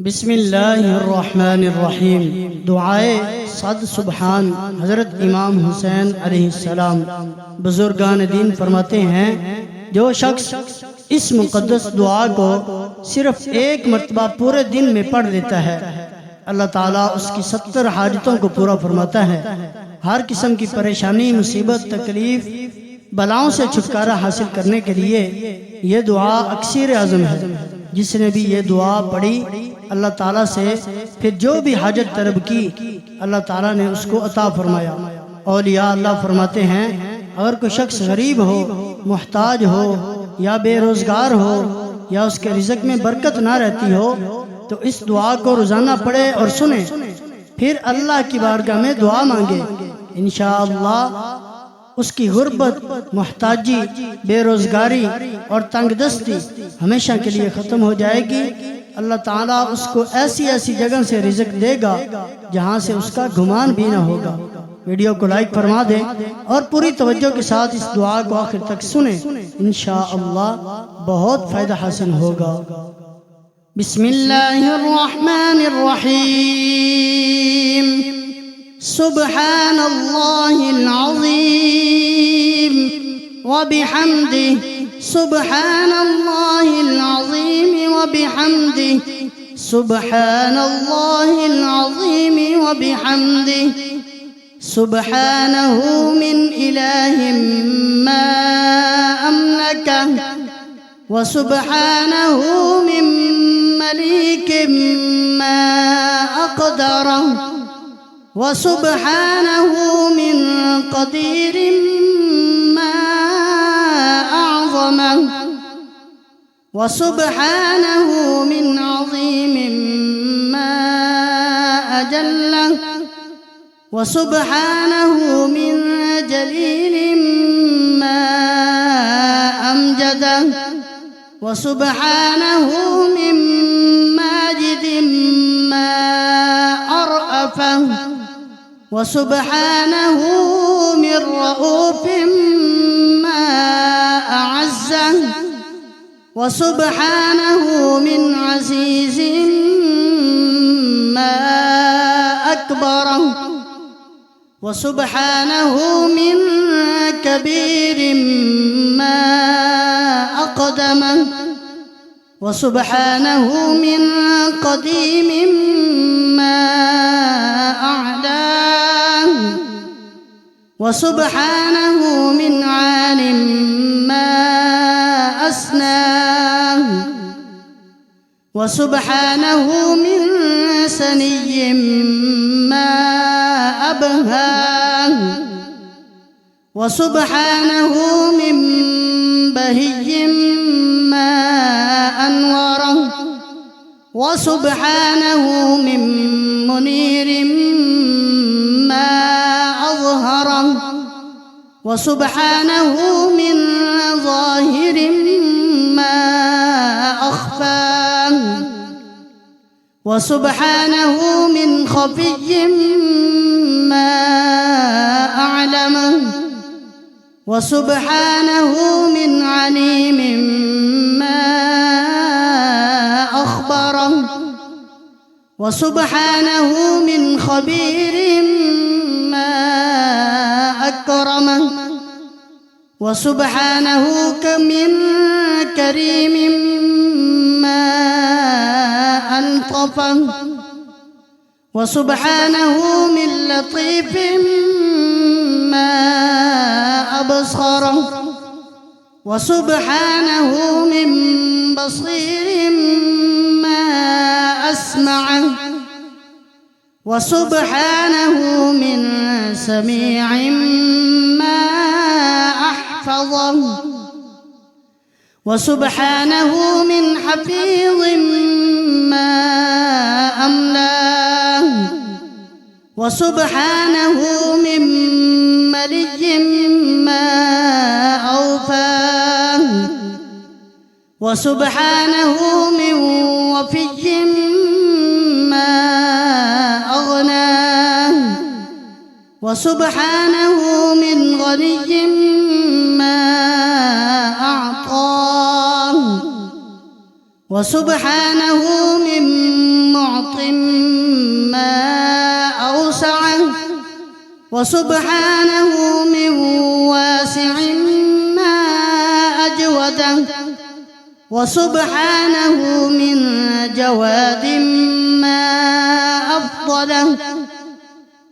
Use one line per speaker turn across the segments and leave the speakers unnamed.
बिस्मिल्लाहिर्रहमानिर्रहीम। दुआए सद सुबहान हज़रत इमाम हुसैन अलैहिस्सलाम बुजुर्गान दीन फरमाते हैं, जो शख्स इस मुक़द्दस दुआ को सिर्फ एक मरतबा पूरे दिन में पढ़ लेता है, अल्लाह ताला उसकी 70 हाजतों को पूरा फरमाता है। हर किस्म की परेशानी, मुसीबत, तकलीफ, बलाओं से छुटकारा हासिल करने के लिए ये दुआ अक्सीर आज़म है। जिसने भी ये दुआ पढ़ी अल्लाह ताला से फिर जो भी हाजत तलब की, अल्लाह ताला ने उसको अता फरमाया। औलिया अल्लाह फरमाते हैं, अगर कोई शख्स गरीब हो, मुहताज हो या बेरोज़गार हो या उसके रिज़्क़ में बरकत ना रहती हो, तो इस दुआ को रोज़ाना पढ़े और सुने, फिर अल्लाह की बारगाह में दुआ मांगे। इंशाअल्लाह उसकी गुर्बत, मुहताजी, बेरोज़गारी और तंगदस्ती हमेशा के लिए ख़त्म हो जाएगी। अल्लाह ताला उसको ऐसी ऐसी जगह से रिज़्क़ देगा जहाँ से उसका गुमान भी ना होगा। वीडियो को लाइक फरमा दें और पूरी तवज्जो के साथ इस दुआ को आखिर तक सुने, इंशाअल्लाह बहुत फ़ायदा हासिल होगा। बिस्मिल्लाहिर्रहमानिर्रहीम। सुब्हानल्लाहिल अज़ीम व बिहम्दिही, सुब्हानल्लाहिल अज़ीम व बिहम्दिही, सुब्हानल्लाहिल अज़ीम व बिहम्दिही, सुब्हानहु मिन इलाहिम मा अमलका व सुब्हानहु मिन मलीकिम मा अक़दरा व सुब्हानहु मिन क़दीरिम मा अअज़मा व सुब्हानहु मिन अज़ीमिम मा अजल्ला व सुब्हानहु मिन जलीलिम मा अमजदा व सुब्हानहु मिन माजिदिम मा अरअफ़ा व सुब्हानहु मिन रऊफ़िम मा अअज़्ज़ा व सुब्हानहु मिन अज़ीज़िम मा अकबरा व सुब्हानहु मिन कबीरिम मा अक़दमा व सुब्हानहु मिन क़दीमिम मा अअला व सुब्हानहु मिन आलिम मा अस्ना व सुब्हानहु मिन सनिय्यिम मा अबहा व सुब्हानहु मिन बहिय्यिम मा अनवरा व सुब्हानहु मिन मुनीरिम मा अज़हरा व सुब्हानहु मिन ज़ाहिरिम मा अख़फ़ा व सुब्हानहु मिन ख़फ़िय्यिम मा अअलमा व सुब्हानहु मिन अलीमिम मा अख़बरा व सुब्हानहु मिन ख़बीरिम मा अकरमा व सुब्हानहु मिन करीमिम मा अल्तफ़ा व सुब्हानहु मिन लतीफ़िम मा अबसरा व सुब्हानहु मिन बसीरिम मा अस्मअ व सुब्हानहु मिन समीइम मा अहफ़ज़ा व सुब्हानहु मिन हफ़ीज़िम मा अमला व सुब्हानहु मिन मलिय्यिम मा औफ़ा व सुब्हानहु मिन वफ़िय्यिम मा अग़ना व सुब्हानहु मिन गनिय्यिम मा अअता व सुब्हानहु मिन وسبحانه من واسع ما أجوده، وسبحانه من جواد ما أفضله،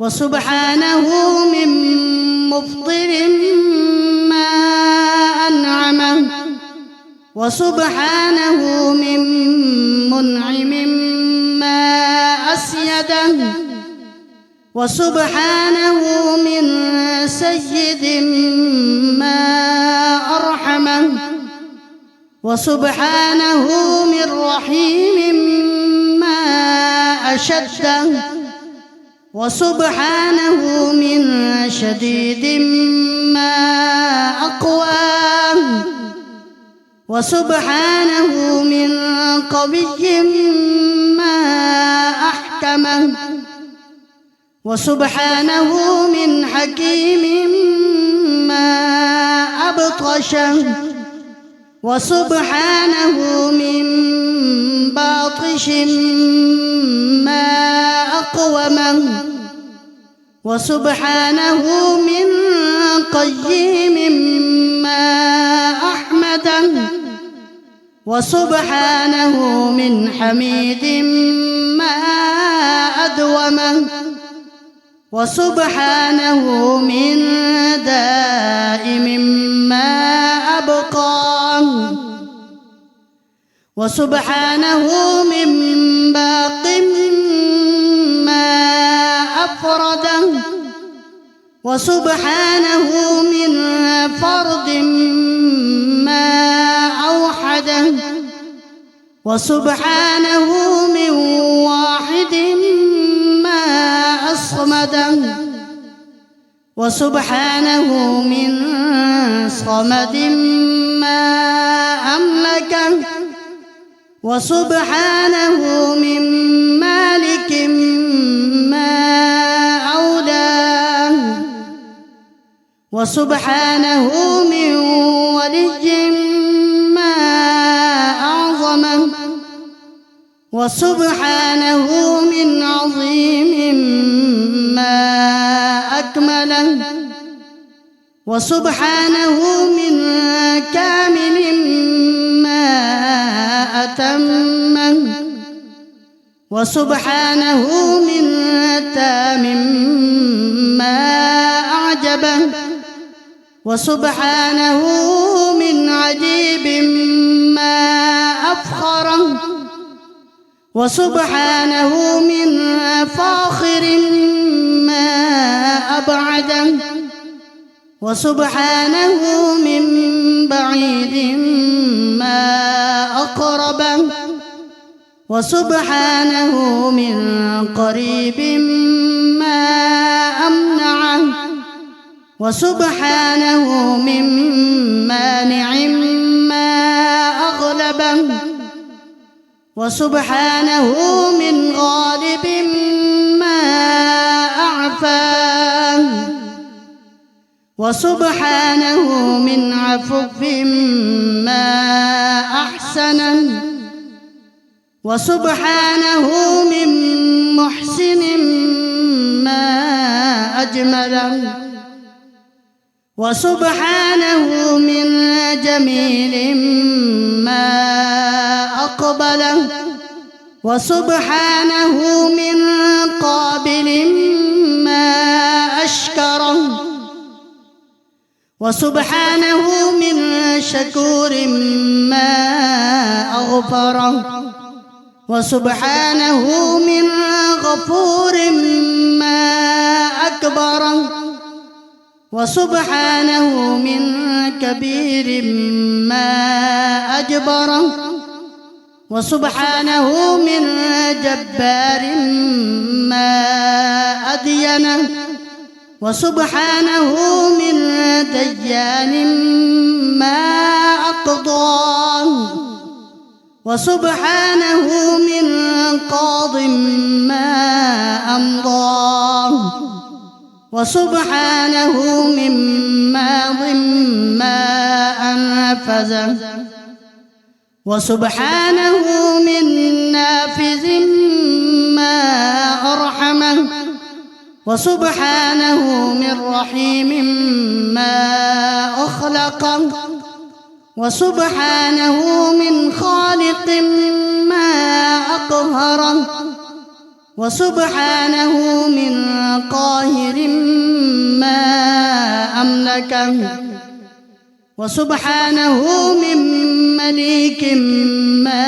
وسبحانه من مفطر ما أنعمه، وسبحانه من منعم ما أسيده، وسبحانه من سيد ما أرحمه، وسبحانه من رحيم ما أشده، وسبحانه من شديد ما أقواه، وسبحانه من قوي ما أحكمه، وسبحانه من حكيم ما أبطشه، وسبحانه من باطش ما أقومه، وسبحانه من قيم ما أحمده، وسبحانه من حميد ما أدومه، وسبحانه من دائم ما أبقاه، وسبحانه من باق ما أفرده، وسبحانه من فرد ما أوحده، وسبحانه من واحد ما أصمده، وسبحانه من صمد ما أملكه، وسبحانه من مالك ما أولاه، وسبحانه من ولي ما أعظمه، وسبحانه من عظيم ما أكمله، وسبحانه من كامل ما أتمه، وسبحانه من تام ما أعجبه، وسبحانه من عجيب ما أفخره، وسبحانه من فاخر ما أبعده، وسبحانه من بعيد ما أقربه، وسبحانه من قريب ما أمنعه، وسبحانه من مانع ما أغلبه، وسبحانه من غالب ما أعفاه، وسبحانه من عفو ما أحسنه، وسبحانه من محسن ما أجمله، وسبحانه من جميل ما أقبله، وسبحانه من قابل ما أشكره، وسبحانه من شكور ما أغفره، وسبحانه من غفور ما أكبره، وسبحانه من كبير ما أجبره، وسبحانه من جبار ما أدينه، وسبحانه من ديان ما أقضاه، وسبحانه من قاض ما أمضاه، وسبحانه من ماض ما أنفذه، وسبحانه من نافذ ما أرحمه، وسبحانه من رحيم ما أخلق، وسبحانه من خالق ما أقهر، وسبحانه من قاهر ما أملك، وسبحانه من مليك ما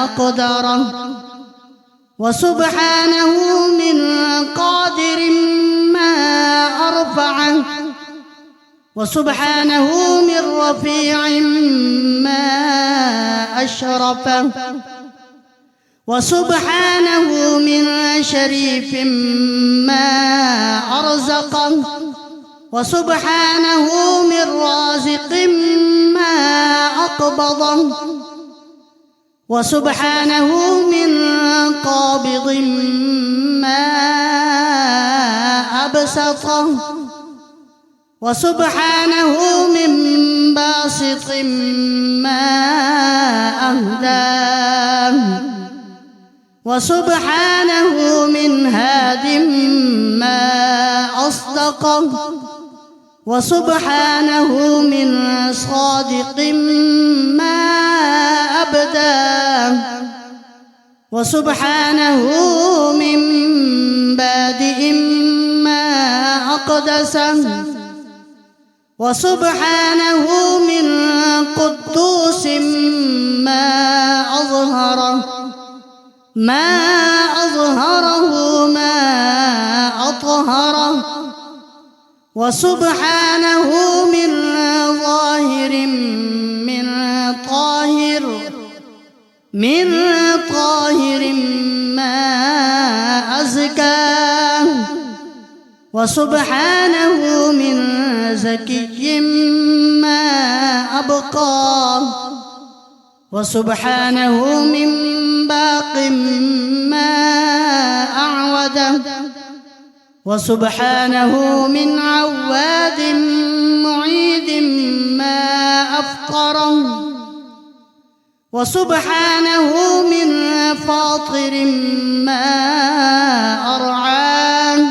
أقدر، وسبحانه من قادر ما أرفع، وسبحانه من رفيع ما أشرف، وسبحانه من شريف ما أرزق، وسبحانه من رازق ما أقبض، وسبحانه من قابض ما أبسط، وسبحانه من باسط ما أهدى، وسبحانه من هاد ما أصدق، وسبحانه من صادق ما أبدى، وسبحانه من بادئ ما أقدس، وسبحانه من قدوس ما أظهره ما أطهره، وسبحانه من ظاهر من طاهر ما أزكى، وسبحانه من زكي ما أبقى، وسبحانه من باق ما أعود، وسبحانه من عواد معيد ما أفقر، وسبحانه من فاطر ما أرعى،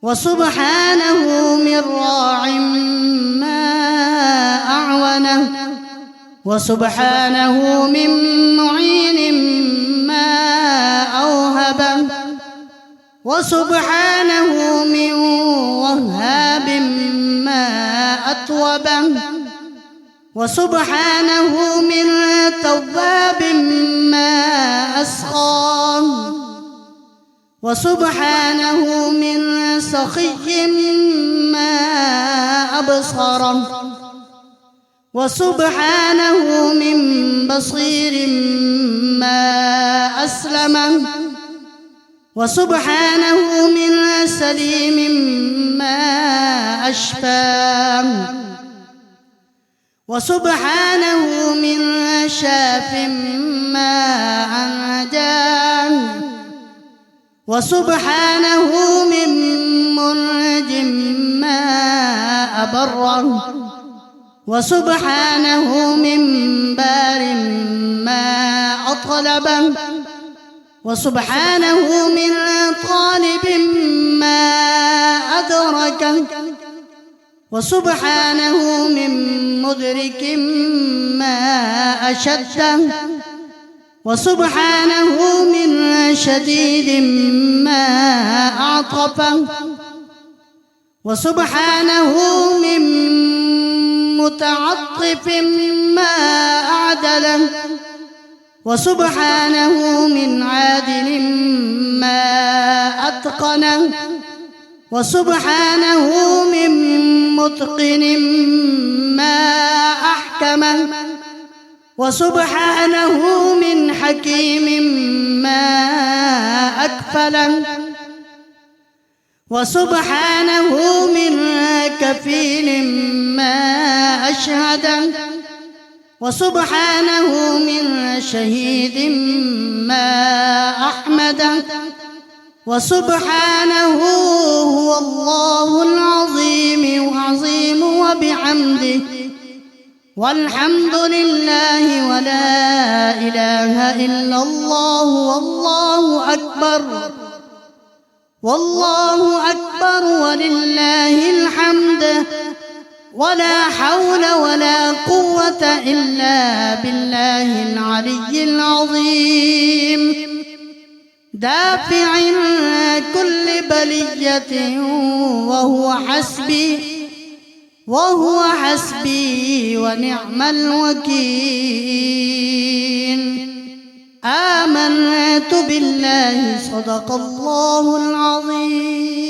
وسبحانه من راع ما أعونه، وسبحانه من معين ما أوهب، وسبحانه من وهاب ما أتوب، وسبحانه من تواب ما أسخى، وسبحانه من سخي ما أبصر، وسبحانه من بصير ما أسلم، وسبحانه من سليم ما أشفى، وسبحانه من شاف ما أنجى، وسبحانه من منج ما أبر، وسبحانه من بار ما أطلب، وسبحانه من طالب ما أدرك، وسبحانه من مدرك ما أشد، وسبحانه من شديد ما أعطف، وسبحانه من متعطف ما أعدل، وسبحانه من عادل ما أتقن، وسبحانه من متقن ما أحكم، وسبحانه من حكيم ما أكفل، وسبحانه من كفيل ما أشهد، وسبحانه من شهيد ما أحمد، وسبحانه هو الله العظيم وبحمده، والحمد لله ولا إله إلا الله والله أكبر. والله أكبر ولله الحمد ولا حول ولا قوة إلا بالله العلي العظيم دافع كل بلية وهو حسبي ونعم الوكيل آمنت بالله صدق الله العظيم.